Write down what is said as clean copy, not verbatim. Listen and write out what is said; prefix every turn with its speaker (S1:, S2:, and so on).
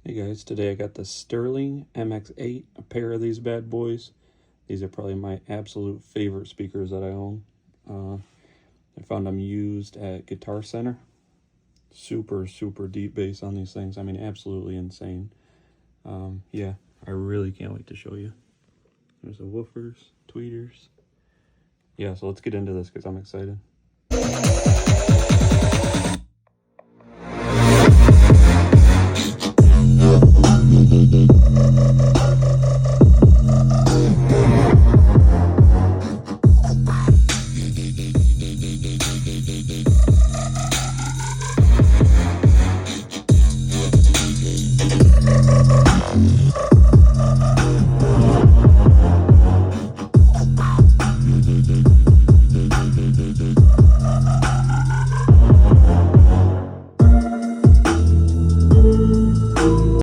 S1: Hey guys, today I got the Sterling Mx8, a pair of these bad boys. These are probably my absolute favorite speakers that I own. I found them used at Guitar Center. Super deep bass on these things. I mean, absolutely insane. Yeah, I really can't wait to show you. There's the woofers, tweeters. Yeah, so let's get into this because I'm excited.